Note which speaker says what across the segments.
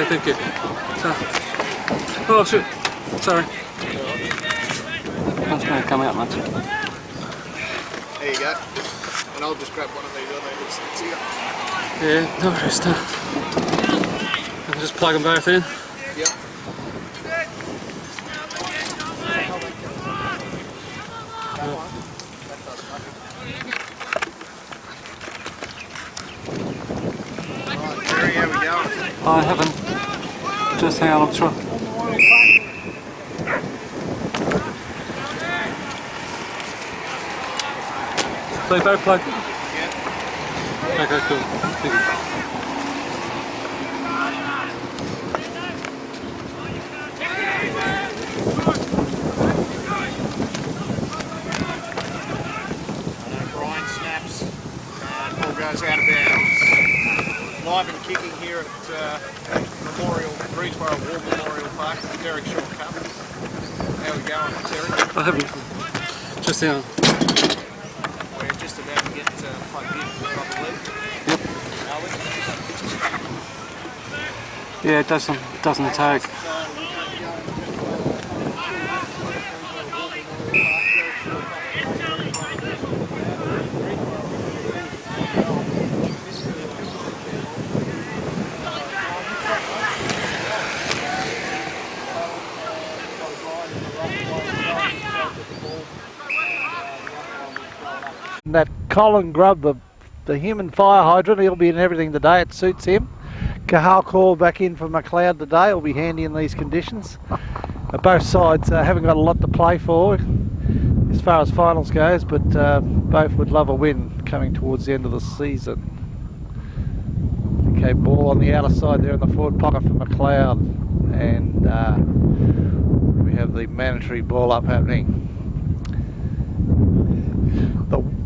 Speaker 1: Okay, thank you. Oh shit, sorry. That's going to come out much.
Speaker 2: There you go. And I'll just grab one of these other here.
Speaker 1: Yeah, no worries. I'll just plug them both in.
Speaker 2: Yep. Right, Terry, how we going?
Speaker 1: I haven't. Just hang on, I'm sure. They both plugged in?
Speaker 2: Yeah.
Speaker 1: Okay, cool. Thank you.
Speaker 2: Brian snaps and ball goes out of bounds. Live and kicking here at Greensboro War Memorial Park, the Derek Shaw Cup. How we going, Terry?
Speaker 1: I haven't. Just hang on.
Speaker 2: We're just about to get plugged in, probably.
Speaker 1: Yep.
Speaker 2: Are we?
Speaker 1: Yeah, it doesn't take.
Speaker 3: That Colin Grubb, the human fire hydrant, he'll be in everything today. It suits him. Cahal Call back in for McLeod today. Will be handy in these conditions. Both sides haven't got a lot to play for as far as finals goes, but both would love a win coming towards the end of the season. Okay, ball on the outer side there in the forward pocket for McLeod, and we have the mandatory ball up happening.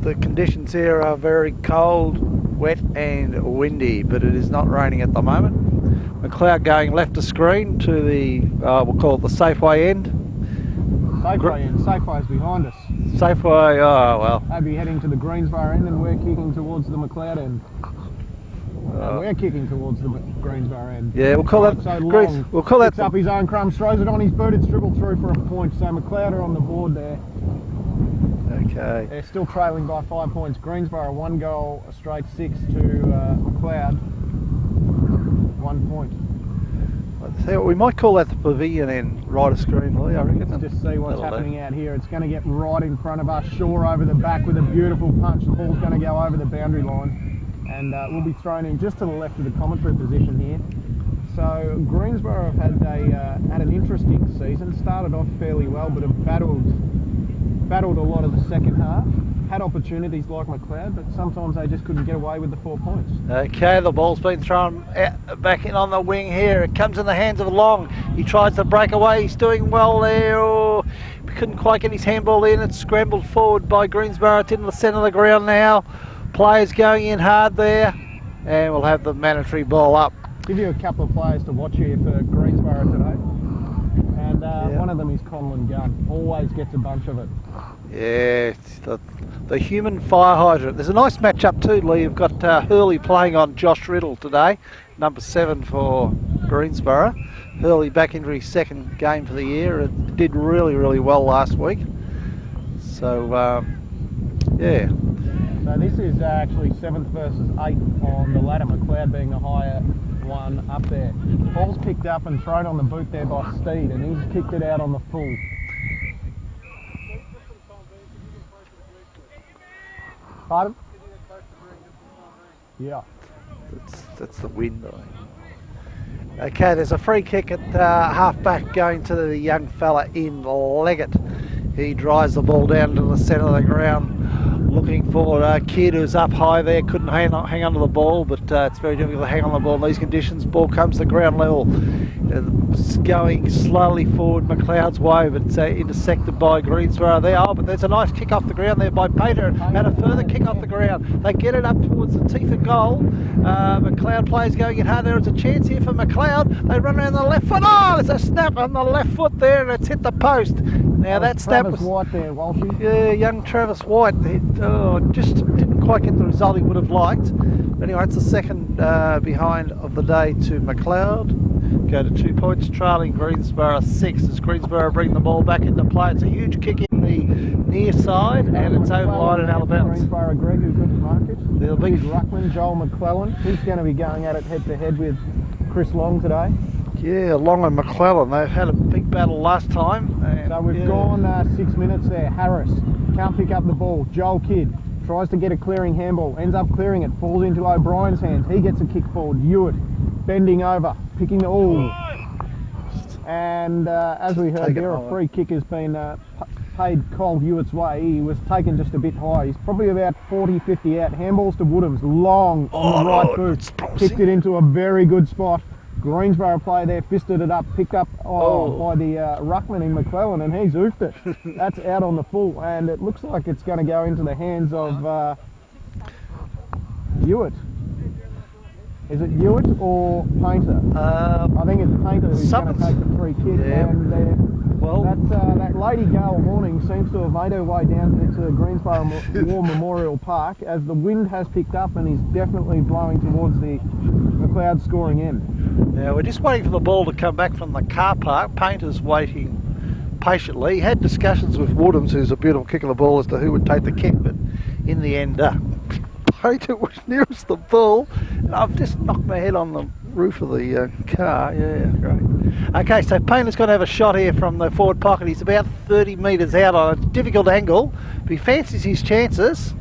Speaker 3: The conditions here are very cold, wet and windy, but it is not raining at the moment. McLeod going left of screen to the, we'll call it the Safeway end.
Speaker 4: Safeway end. Safeway's behind us.
Speaker 3: Safeway, oh well.
Speaker 4: They'd be heading to the Greensboro end and we're kicking towards the McLeod end. We're kicking towards the Greensboro end.
Speaker 3: Yeah, we'll call that,
Speaker 4: So long.
Speaker 3: we'll call that.
Speaker 4: Picks up his own crumbs, throws it on his boot, it's dribbled through for a point. So McLeod are on the board there.
Speaker 3: Okay.
Speaker 4: They're still trailing by 5 points. Greensboro 1 goal, a straight 6 to McLeod 1 point.
Speaker 3: So we might call that the pavilion end, right of screen, Lee, I reckon.
Speaker 4: Let's just see what's happening out here. It's going to get right in front of us. Shaw over the back with a beautiful punch. The ball's going to go over the boundary line and will be thrown in just to the left of the commentary position here. So Greensboro have had an interesting season. Started off fairly well, but have battled a lot of the second half. Had opportunities like McLeod, but sometimes they just couldn't get away with the 4 points.
Speaker 3: Okay, the ball's been thrown back in on the wing here. It comes in the hands of Long. He tries to break away. He's doing well there. Oh, couldn't quite get his handball in. It's scrambled forward by Greensboro. It's in the centre of the ground now. Players going in hard there. And we'll have the mandatory ball up.
Speaker 4: Give you a couple of players to watch here for Greensboro today. And one of them is Conlon Gunn. Always gets a bunch of it.
Speaker 3: Yeah, it's the human fire hydrant. There's a nice match up too, Lee. You've got Hurley playing on Josh Riddle today, number 7 for Greensboro. Hurley back into his second game for the year. It did really, really well last week. So, yeah.
Speaker 4: So this is actually 7th versus 8th on the ladder, McLeod being the higher one up there. Ball's picked up and thrown on the boot there by Steed, and he's kicked it out on the full. Pardon? Yeah.
Speaker 3: That's the wind, I think. Okay, there's a free kick at half back going to the young fella in Leggett. He drives the ball down to the centre of the ground, looking for a kid who's up high there. Couldn't hang on to the ball, but it's very difficult to hang on the ball in these conditions. Ball comes to ground level. It's going slowly forward McLeod's way, but it's intersected by Greensboro there. Oh, but there's a nice kick off the ground there by Pater, and a further kick off the ground. They get it up towards the teeth of goal. McLeod players going in hard. There is a chance here for McLeod. They run around the left foot. Oh, there's a snap on the left foot there, and it's hit the post. Now that snap was
Speaker 4: White there, Walshy.
Speaker 3: Yeah, young Travis White. Just didn't quite get the result he would have liked. But anyway, it's the second behind of the day to McLeod. go to 2 points, trailing Greensboro 6 as Greensboro bring the ball back into play. It's a huge kick in the near side and it's over line and out of bounds.
Speaker 4: Greensboro Greg, who couldn't mark it.
Speaker 3: There'll be
Speaker 4: Ruckman, Joel McClellan. He's going to be going at it head to head with Chris Long today.
Speaker 3: Yeah, Long and McClellan. They've had a big battle last time. And
Speaker 4: So we've gone 6 minutes there. Harris can't pick up the ball. Joel Kidd tries to get a clearing handball, ends up clearing it, falls into O'Brien's hands. He gets a kick forward. Hewitt bending over, picking the all. And as we heard there, a free kick has been paid Cole Hewitt's way. He was taken just a bit high. He's probably about 40, 50 out. Handballs to Woodhams, long on the right boot. Kicked it into a very good spot. Greensboro player there fisted it up, picked up by the ruckman in McClellan, and he's oofed it. That's out on the full, and it looks like it's going to go into the hands of Hewitt. Is it Hewitt or Painter? I think it's Painter who's going to take the free kick.
Speaker 3: Yeah.
Speaker 4: And that Lady Gale Horning seems to have made her way down into Greensboro War Memorial Park as the wind has picked up and is definitely blowing towards the McLeod scoring end.
Speaker 3: Now we're just waiting for the ball to come back from the car park. Painter's waiting patiently. He had discussions with Woodhams, who's a beautiful kick of the ball, as to who would take the kick, but in the end Painter was nearest the ball. And I've just knocked my head on the roof of the car. Yeah, great. Okay, so Painter's going to have a shot here from the forward pocket. He's about 30 metres out on a difficult angle, but he fancies his chances.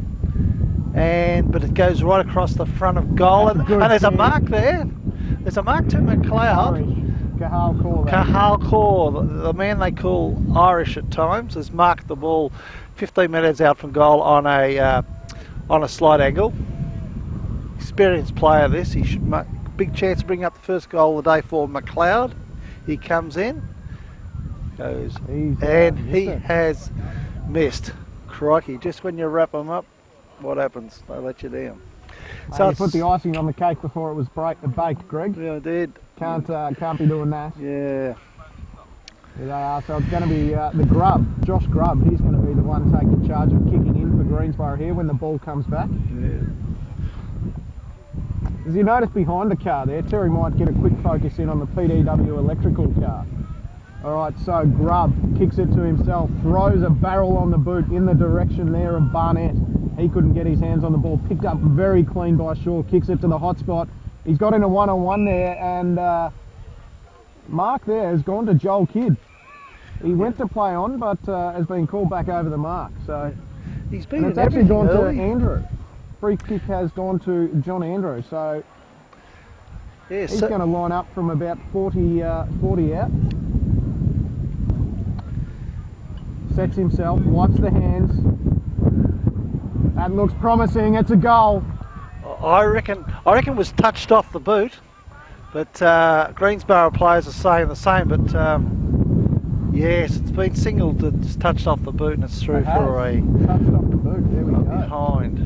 Speaker 3: But it goes right across the front of goal, and there's a mark there. There's a mark to McLeod.
Speaker 4: Cahal Kaur.
Speaker 3: Cahal Kaur, the man they call Irish at times, has marked the ball 15 metres out from goal on a slight angle. Experienced player this. He should make big chance to bring up the first goal of the day for McLeod. He comes in, goes, and he has missed. Crikey, just when you wrap them up, what happens? They let you down.
Speaker 4: So you put the icing on the cake before it was baked, Greg.
Speaker 3: Yeah, I did.
Speaker 4: Can't be doing that.
Speaker 3: Yeah.
Speaker 4: Here they are. So it's going to be the Grubb, Josh Grubb. He's going to be the one taking charge of kicking in for Greensboro here when the ball comes back.
Speaker 3: Yeah.
Speaker 4: As you notice behind the car there, Terry might get a quick focus in on the PDW electrical car. Alright, so Grubb kicks it to himself, throws a barrel on the boot in the direction there of Barnett. He couldn't get his hands on the ball, picked up very clean by Shaw, kicks it to the hot spot. He's got in a one-on-one there, and mark there has gone to Joel Kidd. He went to play on, but has been called back over the mark. So
Speaker 3: he's been.
Speaker 4: It's actually gone to Andrew. Free kick has gone to John Andrew. So he's going to line up from about 40 out. Sets himself, wipes the hands. That looks promising. It's a goal.
Speaker 3: I reckon it was touched off the boot, but Greensboro players are saying the same. But yes, it's been singled. It's touched off the boot and it's through for a
Speaker 4: touched off the boot. There we go.
Speaker 3: Behind.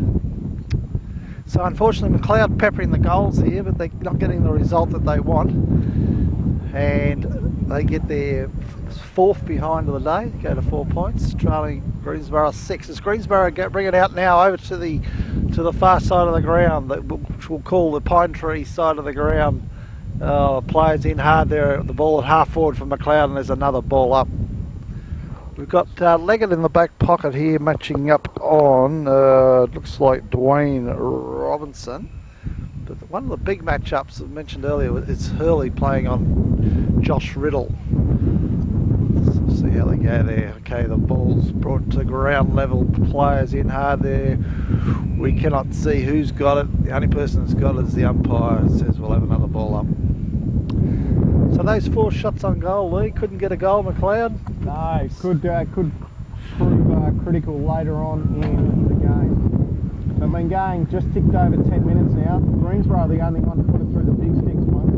Speaker 3: So unfortunately, McLeod peppering the goals here, but they're not getting the result that they want, and they get their fourth behind of the day. Go to 4 points, trailing Greensboro 6. As Greensboro bring it out now over to the far side of the ground, which we'll call the Pine Tree side of the ground. Players in hard there. The ball at half forward for McLeod, and there's another ball up. We've got Leggett in the back pocket here, matching up on looks like Dwayne Robinson. But one of the big matchups I mentioned earlier is Hurley playing on Josh Riddle. Let's see how they go there. Okay, the ball's brought to ground level. Players in hard there. We cannot see who's got it. The only person that's got it is the umpire. It says we'll have another ball up. So those 4 shots on goal, Lee, couldn't get a goal, McLeod?
Speaker 4: No, could prove critical later on in the game. They've been going just ticked over 10 minutes now. Greensboro are the only one to put it through the big sticks once.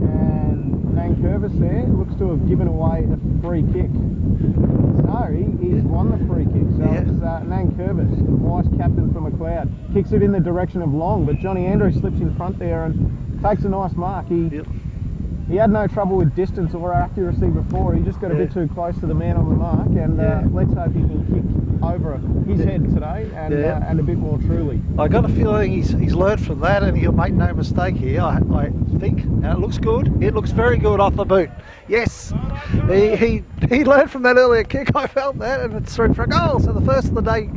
Speaker 4: And Nankervis there looks to have given away a free kick. No, he's won the free kick. So it's Nankervis, the vice captain for McLeod. Kicks it in the direction of Long, but Johnny Andrews slips in front there and takes a nice mark. He had no trouble with distance or accuracy before. He just got a bit too close to the man on the mark, and let's hope he can kick over over his head today, and
Speaker 3: Yeah.
Speaker 4: and a bit more truly.
Speaker 3: I got a feeling he's learned from that, and he'll make no mistake here. I think, and it looks good. It looks very good off the boot. Yes, he learned from that earlier kick. I felt that, and it's through for a goal. So the first of the day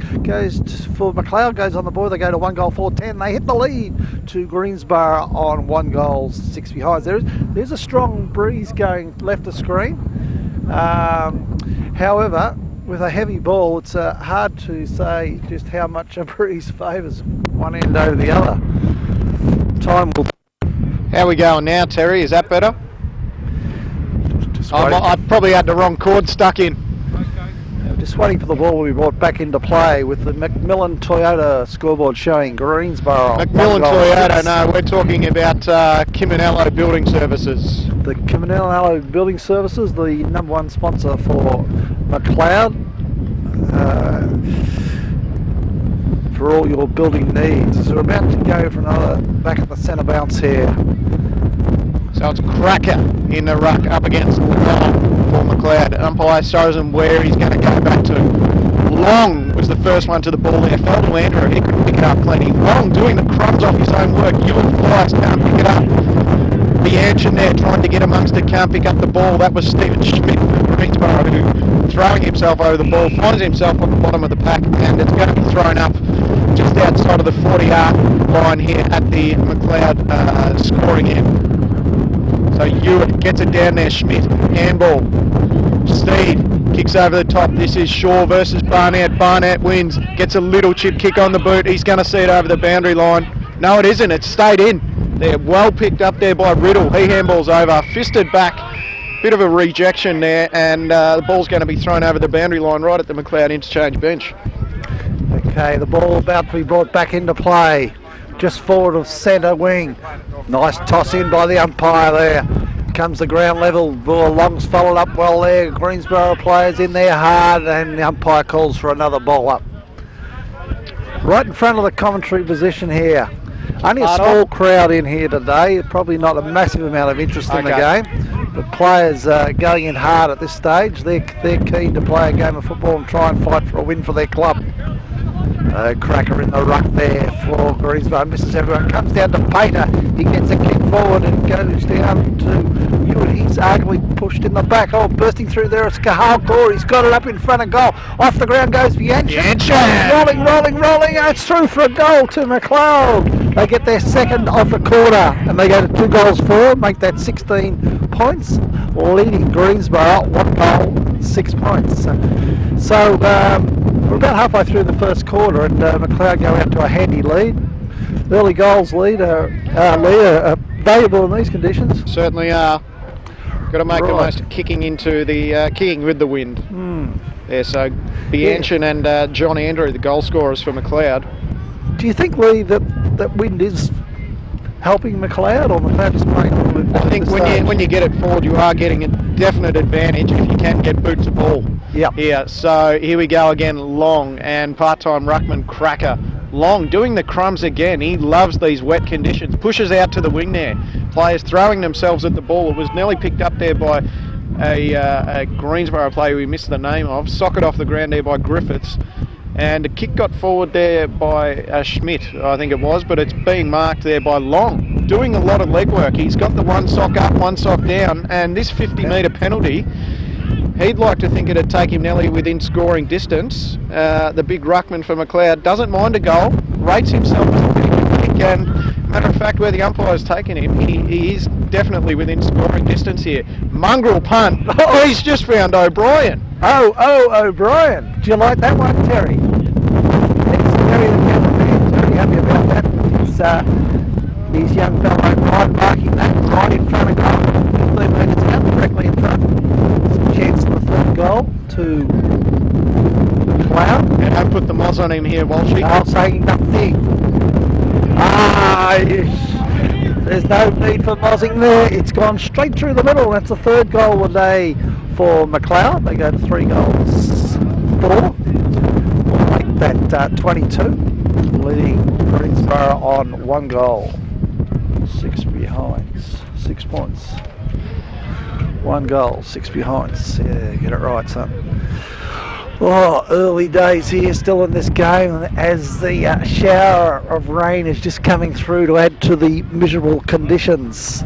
Speaker 3: for McLeod goes on the board. They go to 1 goal 4-10. They hit the lead to Greensboro on 1 goal 6 behind. There's a strong breeze going left of screen. However, with a heavy ball, it's hard to say just how much a breeze favours one end over the other. Time will.
Speaker 2: How we going now, Terry? Is that better?
Speaker 3: Just
Speaker 2: I probably had the wrong cord stuck in.
Speaker 3: Just waiting for the ball to be brought back into play with the Macmillan Toyota scoreboard showing Greensboro.
Speaker 2: Macmillan Toyota, no, we're talking about Kiminello Building Services.
Speaker 3: The Kiminello Building Services, the #1 sponsor for McLeod. For all your building needs. So we're about to go for another back at the centre bounce here.
Speaker 2: So it's Cracker in the ruck up against Long for McLeod. Umpire shows him where he's going to go back to. Long was the first one to the ball there. Fell to Andrew. He couldn't pick it up plenty. Long doing the crumbs off his own work. Ewan Flies can't pick it up. The action there trying to get amongst it, can't pick up the ball. That was Stephen Schmidt from Greensboro, who throwing himself over the ball, finds himself on the bottom of the pack, and it's going to be thrown up just outside of the 40-yard line here at the McLeod scoring end. So Hewitt gets it down there, Schmidt, handball. Steed kicks over the top. This is Shaw versus Barnett. Barnett wins, gets a little chip kick on the boot. He's going to see it over the boundary line. No, it isn't. It's stayed in. They're well picked up there by Riddle. He handballs over, fisted back. Bit of a rejection there, and the ball's going to be thrown over the boundary line right at the McLeod interchange bench.
Speaker 3: Okay, the ball about to be brought back into play. Just forward of centre wing. Nice toss in by the umpire there. Comes the ground level. Long's followed up well there. Greensboro players in there hard, and the umpire calls for another ball up. Right in front of the commentary position here. Only a small crowd in here today. Probably not a massive amount of interest in the game. But players going in hard at this stage. They're keen to play a game of football and try and fight for a win for their club. Cracker in the ruck there for Greensboro. Misses everyone. Comes down to Pater. He gets a kick forward and goes down to Hewitt. He's arguably pushed in the back. Oh, bursting through there. It's Cahalcor. He's got it up in front of goal. Off the ground goes Bianchin. Rolling. It's through for a goal to McLeod. They get their second of the quarter and they go to 2 goals 4. Make that 16 points. Leading Greensboro 1 goal 6 points. So we're about halfway through the first quarter, and McLeod go out to a handy lead. Early goals lead are valuable in these conditions.
Speaker 2: Certainly are. Got to make the most of kicking into the kicking with the wind. There, so Bianchin and John Andrew, the goal scorers for McLeod.
Speaker 3: Do you think, Lee, that wind is helping McLeod, or McLeod just playing a little bit better?
Speaker 2: I think when you get it forward, you are getting a definite advantage if you can get boots of ball.
Speaker 3: Yep.
Speaker 2: Yeah, so here we go again, Long and part-time ruckman Cracker. Long doing the crumbs again. He loves these wet conditions. Pushes out to the wing there. Players throwing themselves at the ball. It was nearly picked up there by a Greensboro player we missed the name of. Socket off the ground there by Griffiths. And a kick got forward there by Schmidt, I think it was, but it's being marked there by Long. Doing a lot of legwork. He's got the 1 sock up, 1 sock down, and this 50-metre penalty, he'd like to think it'd take him nearly within scoring distance. The big ruckman for McLeod doesn't mind a goal, rates himself as a pretty good kick, and matter of fact, where the umpire's taken him, he is definitely within scoring distance here. Mongrel punt. Oh, he's just found O'Brien.
Speaker 3: O'Brien. Do you like that one, Terry? It's very happy about that. His young fellow O'Brien marking that right in front of goal. 15 metres out, directly in front. Chance for the 3rd goal to McLeod.
Speaker 2: And don't put the moz on him here, Walshy.
Speaker 3: I'll say nothing. Yes. There's no need for mozzing there. It's gone straight through the middle. That's the 3rd goal of the day for McLeod. They go to 3 goals 4. We'll make that 22. Leading Greensboro on 1 goal. 6 behinds. 6 points. 1 goal, 6 behinds. Yeah, get it right, son. Oh, early days here still in this game as the shower of rain is just coming through to add to the miserable conditions.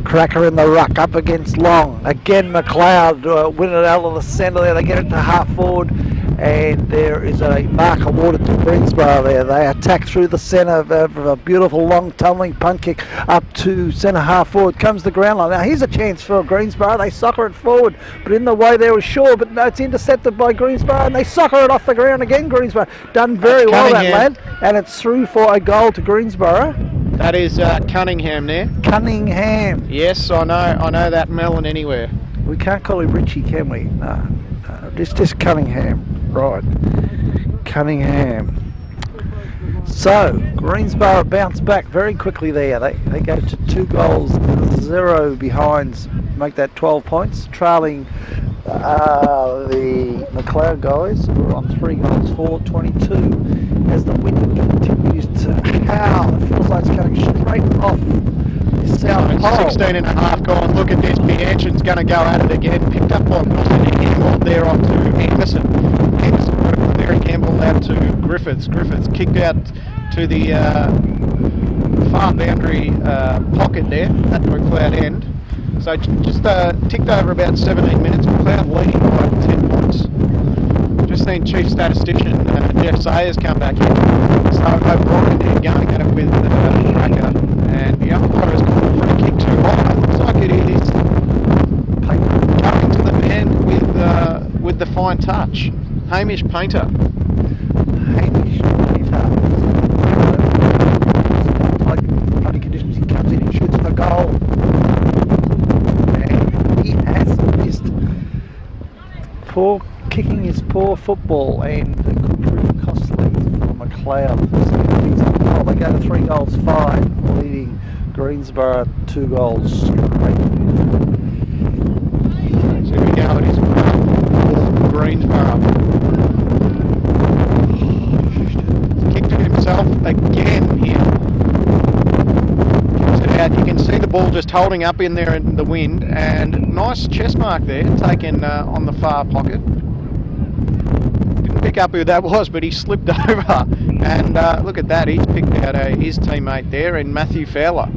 Speaker 3: Cracker in the ruck up against Long. Again McLeod win it out of the centre there. They get it to half forward and there is a mark awarded to Greensborough there. They attack through the centre of a beautiful long tumbling punt kick up to centre half forward. Comes the ground line. Now here's a chance for Greensborough. They soccer it forward, but in the way there was Shaw, but no, it's intercepted by Greensborough and they soccer it off the ground again. Greensborough done very well, that lad, and it's through for a goal to Greensborough.
Speaker 2: That is Cunningham there.
Speaker 3: Cunningham.
Speaker 2: Yes, I know that melon anywhere.
Speaker 3: We can't call him Richie, can we? No, just Cunningham. Right, Cunningham. So Greensborough bounce back very quickly there. They go to 2-0 behinds, make that 12 points, trailing the McLeod guys who are on 3 goals for 22 as the wind continues to howl. It feels like it's coming straight off the south pole.
Speaker 2: 16 and a half gone. Look at this. Bianchin's going to go at it again. Picked up by Campbell there on to Anderson. Anderson worked Larry Campbell out to Griffiths. Griffiths kicked out to the far boundary pocket there at McLeod end. So just ticked over about 17 minutes. McLeod leading by 10 points. Just seen Chief Statistician Jeff Sayers come back in. So O'Brien there going at it with Cracker. And the umpire has called a free kick too high. Looks like it is going to the man with the fine touch. Hamish Painter.
Speaker 3: Hamish Painter. Like funny conditions, he comes in and shoots the goal. And he has missed. Poor kicking is poor football and it could prove costly for McLeod. So they go to 3-5, leading Greensborough 2 goals straight.
Speaker 2: So here we go, it is Greensborough. Kicked it himself again here. Gets it out. You can see the ball just holding up in there in the wind, and nice chest mark there taken on the far pocket. Didn't pick up who that was, but he slipped over. And look at that, he's picked out his teammate there in Matthew Fowler.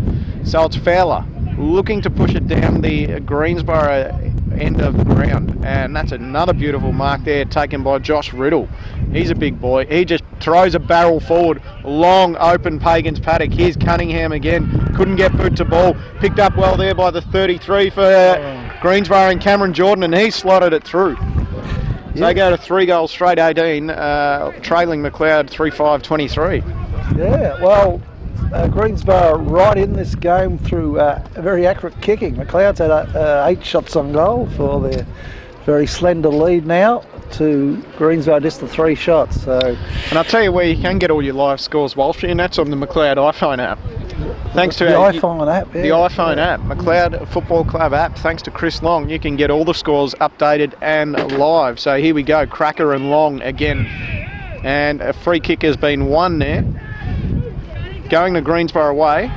Speaker 2: So it's Fowler looking to push it down the Greensborough end of the ground, and that's another beautiful mark there taken by Josh Riddle. He's a big boy. He just throws a barrel forward, long open Pagan's paddock. Here's Cunningham again, couldn't get boot to ball, picked up well there by the 33 for Greensborough and Cameron Jordan, and he slotted it through. So they go to 3 goals straight, 18, trailing McLeod 3-5-23.
Speaker 3: Yeah, well, Greensborough right in this game through very accurate kicking. McLeod's had 8 shots on goal for their very slender lead now to Greensborough just the 3 shots. So,
Speaker 2: and I'll tell you where you can get all your live scores, Walsh, and that's on the McLeod iPhone app. Thanks to
Speaker 3: the iPhone app. Yeah.
Speaker 2: The iPhone app, McLeod Football Club app. Thanks to Chris Long, you can get all the scores updated and live. So here we go, Cracker and Long again, and a free kick has been won there, going the Greensborough way.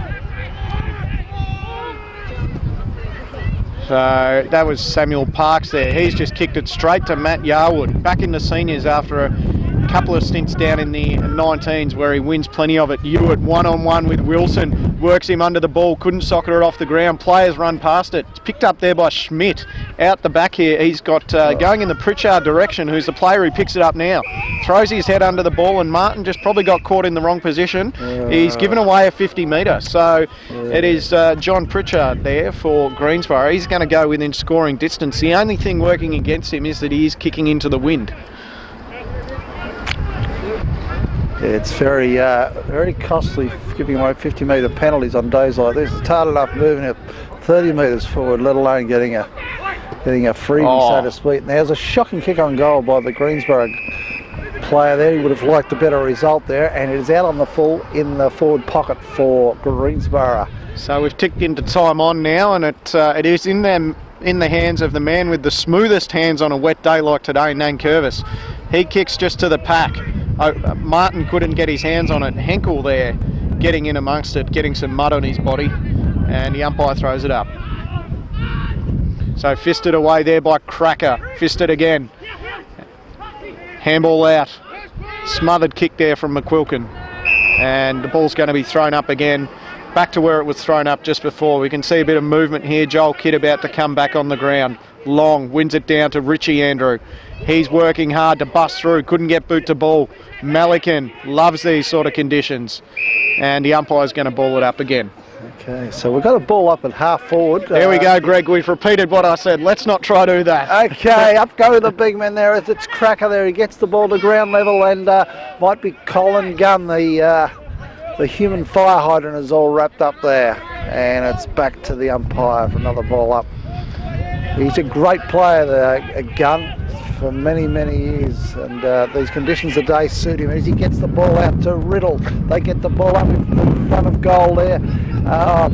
Speaker 2: So that was Samuel Parks there. He's just kicked it straight to Matt Yarwood, back in the seniors after a couple of stints down in the 19s where he wins plenty of it. Hewitt one-on-one with Wilson, works him under the ball, couldn't soccer it off the ground. Players run past it. It's picked up there by Schmidt. Out the back here, he's got going in the Pritchard direction, who's the player who picks it up now. Throws his head under the ball, and Martin just probably got caught in the wrong position. He's given away a 50 metre. So it is John Pritchard there for Greensborough. He's going to go within scoring distance. The only thing working against him is that he is kicking into the wind.
Speaker 3: It's very very costly giving away 50 metre penalties on days like this. It's hard enough moving it 30 metres forward, let alone getting a freebie, so to speak. And there's a shocking kick on goal by the Greensborough player there. He would have liked a better result there, and it is out on the full in the forward pocket for Greensborough.
Speaker 2: So we've ticked into time on now, and it is in the hands of the man with the smoothest hands on a wet day like today, Nankervis. He kicks just to the pack. Martin couldn't get his hands on it. Henkel there getting in amongst it, getting some mud on his body, and the umpire throws it up. So fisted away there by Cracker. Fisted again. Handball out. Smothered kick there from McQuilkin. And the ball's going to be thrown up again. Back to where it was thrown up just before. We can see a bit of movement here. Joel Kidd about to come back on the ground. Long wins it down to Richie Andrew. He's working hard to bust through. Couldn't get boot to ball. Malikan loves these sort of conditions. And the umpire's going to ball it up again.
Speaker 3: Okay, so we've got a ball up at half forward.
Speaker 2: There we go, Greg. We've repeated what I said. Let's not try to do that.
Speaker 3: Okay, up go the big man there. It's Cracker there. He gets the ball to ground level, and might be Colin Gunn, the human fire hydrant is all wrapped up there. And it's back to the umpire for another ball up. He's a great player, Gunn, for many, many years, and these conditions today suit him. As he gets the ball out to Riddle, they get the ball up in front of goal there.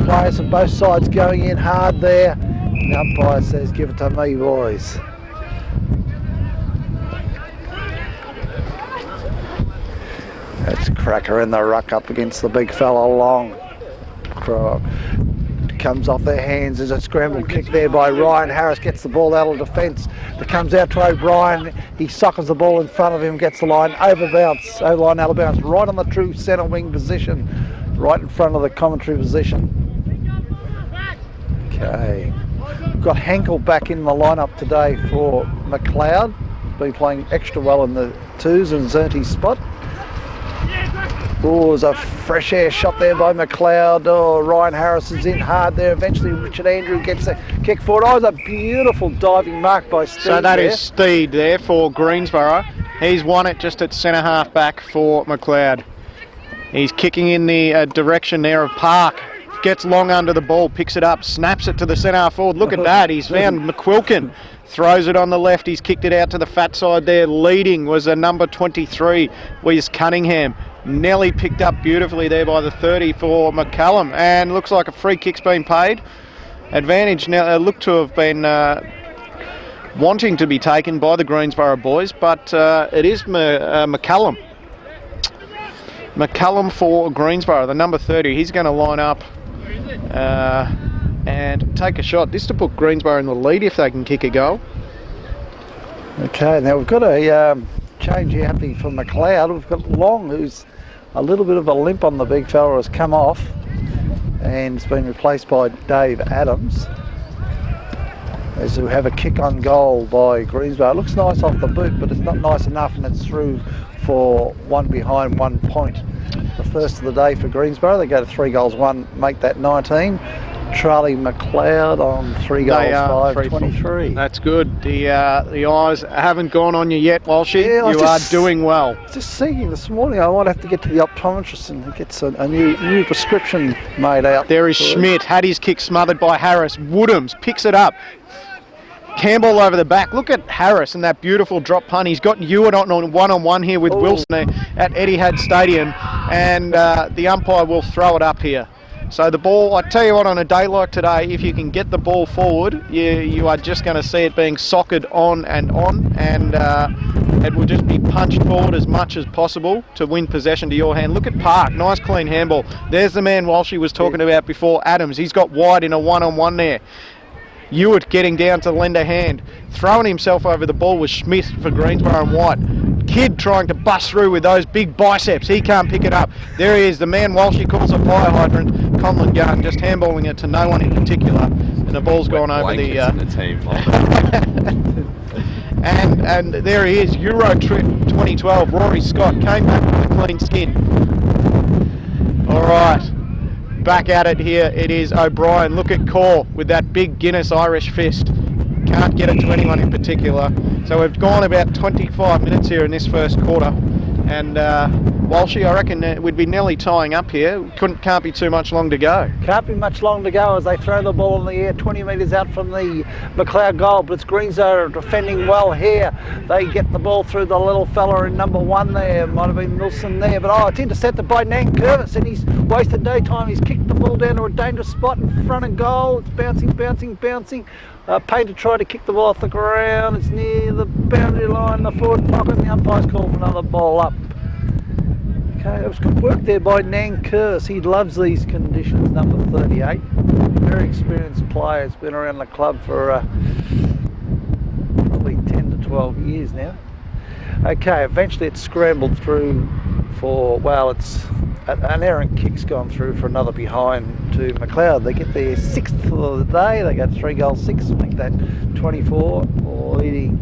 Speaker 3: Players on both sides going in hard there. The umpire says, give it to me, boys. That's Cracker in the ruck up against the big fella Long. Comes off their hands. There's a scramble kick there by Ryan Harris, gets the ball out of defence. It comes out to O'Brien. He sockers the ball in front of him, gets the line over line out of bounds, right on the true centre wing position, right in front of the commentary position. Okay, we've got Hankel back in the lineup today for McLeod. Been playing extra well in the twos in Zerti's spot. Oh, there's a fresh air shot there by McLeod. Oh, Ryan Harris is in hard there. Eventually Richard Andrew gets a kick forward. Oh, it's a beautiful diving mark by Steed.
Speaker 2: So that is Steed there for Greensborough. He's won it just at centre half back for McLeod. He's kicking in the direction there of Park. Gets Long under the ball, picks it up, snaps it to the centre half forward. Look at that, he's found McQuilkin. Throws it on the left, he's kicked it out to the fat side there. Leading was a number 23, Wes Cunningham. Nelly picked up beautifully there by the 30 for McCallum, and looks like a free kick's been paid. Advantage now looked to have been wanting to be taken by the Greensborough boys, but it is McCallum. McCallum for Greensborough, the number 30. He's going to line up and take a shot. This to put Greensborough in the lead if they can kick a goal.
Speaker 3: Okay, now we've got a change happening for McLeod. We've got Long, who's a little bit of a limp on the big fella, has come off and it's been replaced by Dave Adams. As we have a kick on goal by Greensborough. It looks nice off the boot, but it's not nice enough, and it's through for 1 behind 1 point. The first of the day for Greensborough. They go to 3 goals 1, make that 19. Charlie McLeod on 3 goals 5, 23.
Speaker 2: That's good. The eyes haven't gone on you yet, Walshy.
Speaker 3: Yeah,
Speaker 2: you are doing well.
Speaker 3: Just thinking this morning I might have to get to the optometrist and get a new prescription made out.
Speaker 2: There is Schmidt. Had his kick smothered by Harris. Woodhams picks it up. Campbell over the back. Look at Harris and that beautiful drop punt. He's got Ewart on one-on-one here with Wilson at Etihad Stadium, and the umpire will throw it up here. So the ball, I tell you what, on a day like today, if you can get the ball forward, you are just going to see it being sockered on, and it will just be punched forward as much as possible to win possession to your hand. Look at Park, nice clean handball. There's the man Walshy was talking about before, Adams. He's got wide in a one-on-one there. Ewart getting down to lend a hand. Throwing himself over the ball was Schmidt for Greensborough and White. Kid trying to bust through with those big biceps. He can't pick it up. There he is, the man Walshy calls a fire hydrant. Conlon Gunn just handballing it to no one in particular. And the ball's gone over the...
Speaker 5: team.
Speaker 2: and there he is, Euro Trip 2012. Rory Scott came back with a clean skin. All right. Back at it here, it is O'Brien. Look at Core with that big Guinness Irish fist. Can't get it to anyone in particular. So we've gone about 25 minutes here in this first quarter. And Walshy, I reckon we'd be nearly tying up here. Can't be too much long to go.
Speaker 3: Can't be much long to go as they throw the ball in the air 20 metres out from the McLeod goal, but it's Greensborough defending well here. They get the ball through the little fella in number 1 there. Might have been Wilson there, but it's intercepted by Nan Curvis, and he's wasted no time. He's kicked the ball down to a dangerous spot in front of goal. It's bouncing. Painter tried to kick the ball off the ground. It's near the boundary line, the forward pocket, and the umpire's called for another ball up. Okay, it was good work there by Nan Curtis. He loves these conditions, number 38. Very experienced player. He's been around the club for probably 10 to 12 years now. Okay, eventually it's scrambled through for, well, it's an errant kick's gone through for another behind to McLeod. They get their 6th of the day. They got 3 goals, 6, make that 24, leading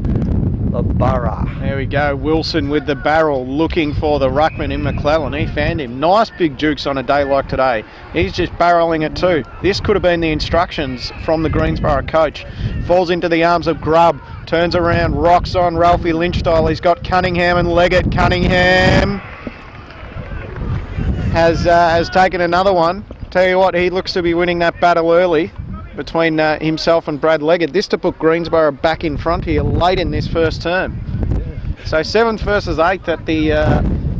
Speaker 3: the Borough.
Speaker 4: There we go, Wilson with the barrel, looking for the ruckman in McClellan. He found him. Nice big jukes on a day like today. He's just barrelling it too. This could have been the instructions from the Greensboro coach. Falls into the arms of Grubb, turns around, rocks on Ralphie Lynch style. He's got Cunningham and Leggett. Cunningham has taken another one. Tell you what, he looks to be winning that battle early between himself and Brad Leggett. This to put Greensboro back in front here late in this first term. So 7th versus 8th at the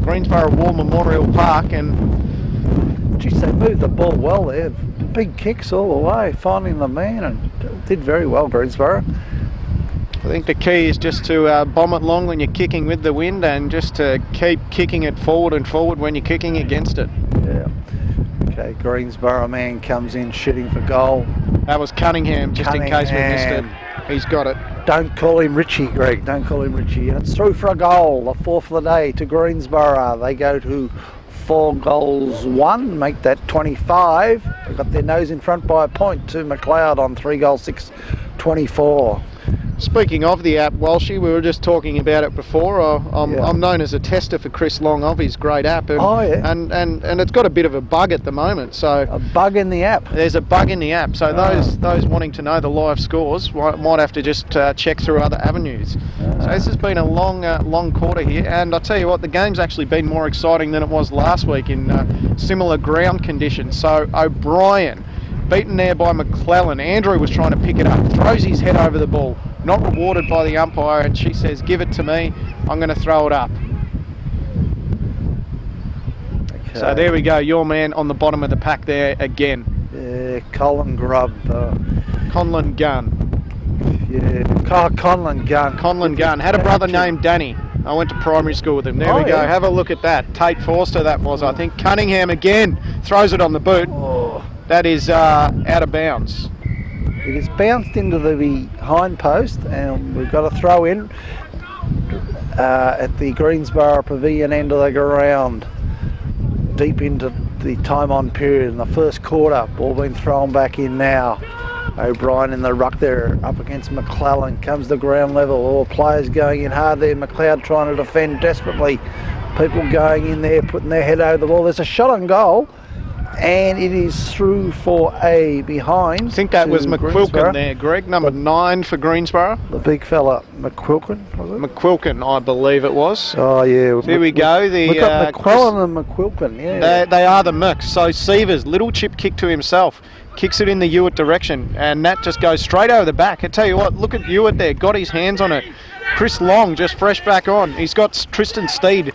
Speaker 4: Greensboro War Memorial Park, and
Speaker 3: Geez, they moved the ball well there. Big kicks all the way, finding the man, and did very well, Greensboro.
Speaker 4: I think the key is just to bomb it long when you're kicking with the wind, and just to keep kicking it forward and forward when you're kicking against it.
Speaker 3: Yeah. Okay, Greensboro man comes in shitting for goal.
Speaker 4: That was Cunningham, just in case we missed it. He's got it.
Speaker 3: Don't call him Richie, Greg. Don't call him Richie. And it's through for a goal, the 4th of the day to Greensboro. They go to 4 goals 1, make that 25. They've got their nose in front by a point to McLeod on 3 goals 6, 24.
Speaker 4: Speaking of the app, Walshy, we were just talking about it before. I'm known as a tester for Chris Long of his great app, and, and it's got a bit of a bug at the moment. So
Speaker 3: a bug in the app.
Speaker 4: There's a bug in the app. So those wanting to know the live scores might have to just check through other avenues. So this has been a long quarter here, and I tell you what, the game's actually been more exciting than it was last week in similar ground conditions. So O'Brien beaten there by McClellan. Andrew was trying to pick it up, throws his head over the ball. Not rewarded by the umpire, and she says, give it to me, I'm going to throw it up. Okay. So there we go, your man on the bottom of the pack there again.
Speaker 3: Yeah, Colin Grubb.
Speaker 4: Conlon Gunn.
Speaker 3: Yeah, Conlon Gunn.
Speaker 4: Conlon Gunn. Had a brother named Danny. I went to primary school with him. There we go, have a look at that. Tate Forster that was, I think. Cunningham again, throws it on the boot.
Speaker 3: Oh.
Speaker 4: That is out of bounds.
Speaker 3: It is bounced into the behind post, and we've got a throw in at the Greensboro Pavilion end of the ground, deep into the time on period in the first quarter. Ball being thrown back in now. O'Brien in the ruck there up against McClellan, comes to ground level. All players going in hard there. McLeod trying to defend desperately. People going in there, putting their head over the ball. There's a shot on goal, and it is through for a behind.
Speaker 4: I think that was McQuilkin there, Greg, number 9 for Greensboro.
Speaker 3: The big fella, McQuilkin, was it?
Speaker 4: McQuilkin, I believe it was.
Speaker 3: Oh, yeah.
Speaker 4: There we go.
Speaker 3: We've got McClellan and McQuilkin, yeah.
Speaker 4: They are the mix. So Sievers, little chip kick to himself, kicks it in the Ewart direction, and that just goes straight over the back. I tell you what, look at Ewart there, got his hands on it. Chris Long just fresh back on. He's got Tristan Steed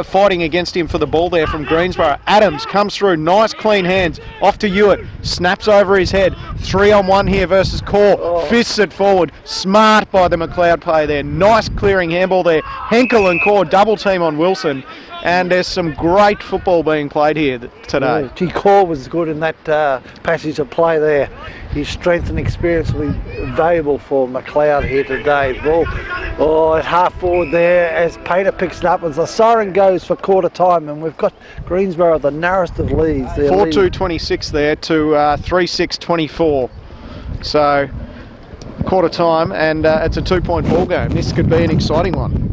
Speaker 4: fighting against him for the ball there from Greensboro. Adams comes through, nice clean hands, off to Ewart, snaps over his head, 3-on-1 here versus Core, fists it forward, smart by the McLeod player there, nice clearing handball there, Henkel and Core double team on Wilson, and there's some great football being played here today.
Speaker 3: G. Core was good in that passage of play there. His strength and experience will be valuable for McLeod here today. Ball at half forward there as Painter picks it up as the siren goes for quarter time, and we've got Greensboro the narrowest of leads.
Speaker 4: 4-2-26 there to 3-6-24. So quarter time, and it's a 2-point ball game. This could be an exciting one.